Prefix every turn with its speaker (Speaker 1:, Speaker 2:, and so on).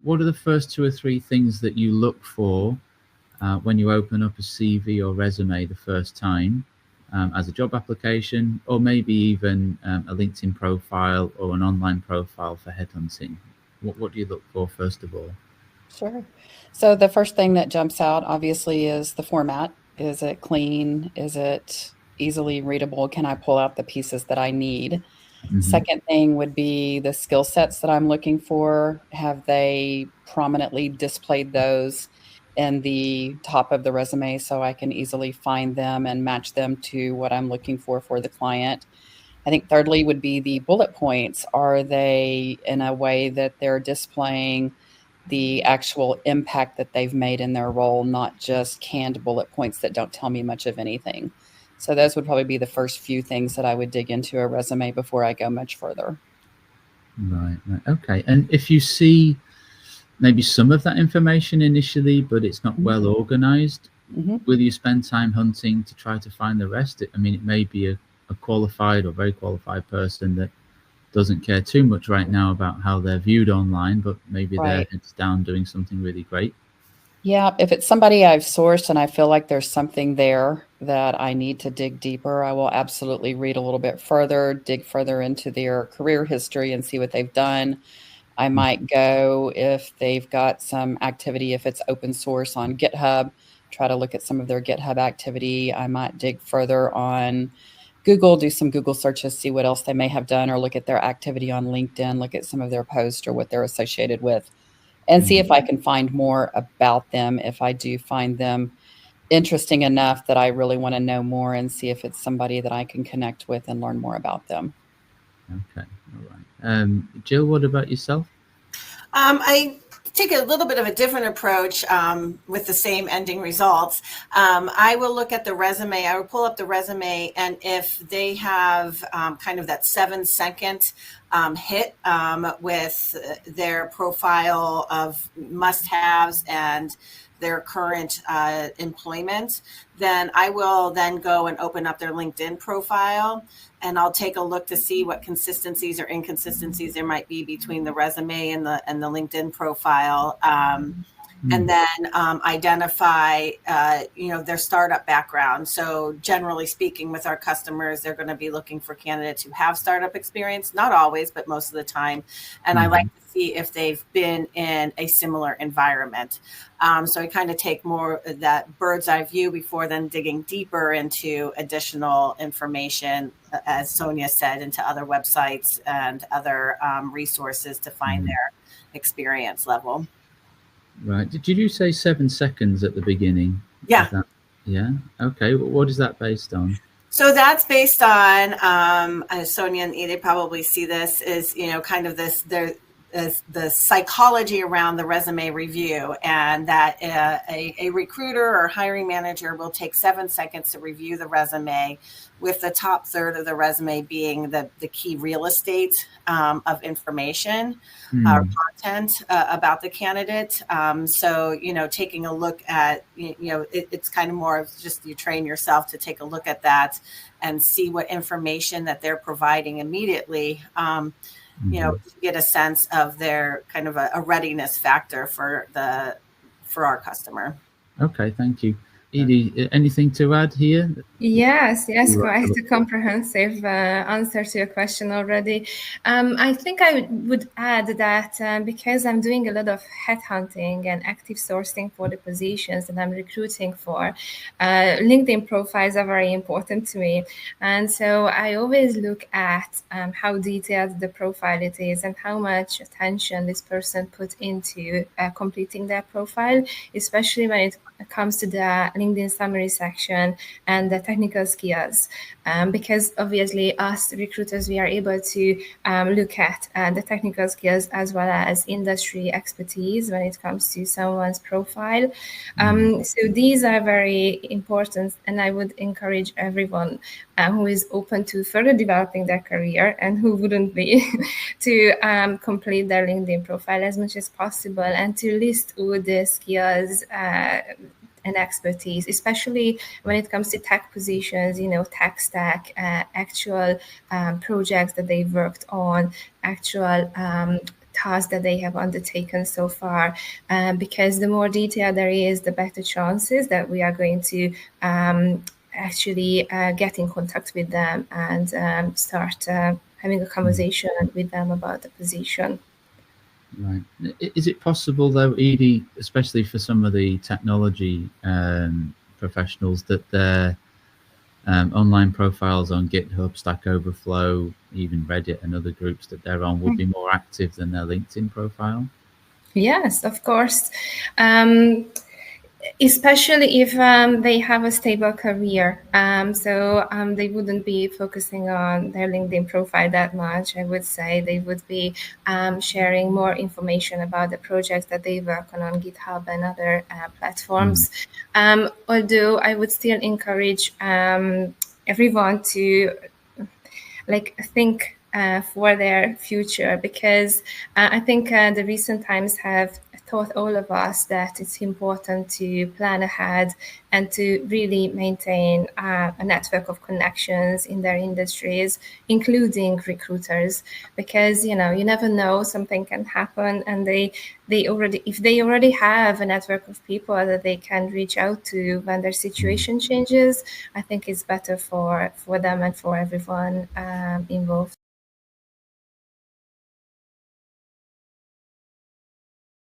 Speaker 1: what are the first 2 or 3 things that you look for when you open up a CV or resume the first time, as a job application, or maybe even a LinkedIn profile or an online profile for headhunting? What do you look for first of all?
Speaker 2: Sure. So the first thing that jumps out, obviously, is the format. Is it clean? Is it easily readable? Can I pull out the pieces that I need?
Speaker 1: Hmm.
Speaker 2: Second thing would be the skill sets that I'm looking for. Have they prominently displayed those in the top of the resume so I can easily find them and match them to what I'm looking for the client? I think thirdly would be the bullet points. Are they in a way that they're displaying the actual impact that they've made in their role, not just canned bullet points that don't tell me much of anything? So those would probably be the first few things that I would dig into a resume before I go much further.
Speaker 1: Right, right. Okay. And if you see maybe some of that information initially, but it's not
Speaker 2: Mhm.
Speaker 1: well organized,
Speaker 2: Mhm.
Speaker 1: will you spend time hunting to try to find the rest? I mean, it may be a qualified or very qualified person that doesn't care too much right now about how they're viewed online, but maybe their
Speaker 2: Right.
Speaker 1: heads down doing something really great.
Speaker 2: Yeah, if it's somebody I've sourced and I feel like there's something there that I need to dig deeper, I will absolutely read a little bit further, dig further into their career history and see what they've done. I might go if they've got some activity, if it's open source on GitHub, try to look at some of their GitHub activity. I might dig further on Google, do some Google searches, see what else they may have done, or look at their activity on LinkedIn, look at some of their posts or what they're associated with, and see if I can find more about them. If I do find them interesting enough that I really want to know more, and see if it's somebody that I can connect with and learn more about them.
Speaker 1: Okay, all right. Jill, what about yourself?
Speaker 3: I take a little bit of a different approach with the same ending results. I will look at the resume. I will pull up the resume, and if they have kind of that 7-second hit with their profile of must-haves and their current employment, then I will then go and open up their LinkedIn profile, and I'll take a look to see what consistencies or inconsistencies there might be between the resume and the LinkedIn profile. And then identify, their startup background. So generally speaking, with our customers, they're going to be looking for candidates who have startup experience, not always, but most of the time. And I like to see if they've been in a similar environment. So I kind of take more of that bird's eye view before then digging deeper into additional information, as Sonia said, into other websites and other resources to find their experience level.
Speaker 1: Right. Did you say 7 seconds at the beginning?
Speaker 3: Yeah.
Speaker 1: Is that, yeah. Okay. What is that based on?
Speaker 3: So that's based on, Sonia and Edith probably see this, is, kind of the psychology around the resume review, and that a recruiter or hiring manager will take 7 seconds to review the resume, with the top third of the resume being the key real estate of information or content about the candidate. So, taking a look at, it's kind of more of just you train yourself to take a look at that and see what information that they're providing immediately. Get a sense of their kind of a readiness factor for our customer.
Speaker 1: Okay, thank you. Edie, anything to add here?
Speaker 4: Yes, quite a comprehensive answer to your question already. I think I would add that because I'm doing a lot of headhunting and active sourcing for the positions that I'm recruiting for, LinkedIn profiles are very important to me. And so I always look at how detailed the profile it is and how much attention this person put into completing their profile, especially when it comes to the LinkedIn summary section and the technical skills, because obviously us recruiters, we are able to look at the technical skills as well as industry expertise when it comes to someone's profile. So these are very important, and I would encourage everyone who is open to further developing their career and who wouldn't be to complete their LinkedIn profile as much as possible and to list all the skills and expertise, especially when it comes to tech positions, tech stack, actual projects that they've worked on, actual task that they have undertaken so far, because the more detail there is, the better chances that we are going to actually get in contact with them and start having a conversation with them about the position.
Speaker 1: Right. Is it possible, though, Edie, especially for some of the technology professionals, that their online profiles on GitHub, Stack Overflow, even Reddit and other groups that they're on would be more active than their LinkedIn profile?
Speaker 4: Yes, of course. Especially if they have a stable career. So they wouldn't be focusing on their LinkedIn profile that much. I would say they would be sharing more information about the projects that they work on GitHub and other platforms. Although I would still encourage everyone to think for their future, because I think the recent times have taught all of us that it's important to plan ahead and to really maintain a network of connections in their industries, including recruiters, because you never know, something can happen, and if they already have a network of people that they can reach out to when their situation changes, I think it's better for them and for everyone involved.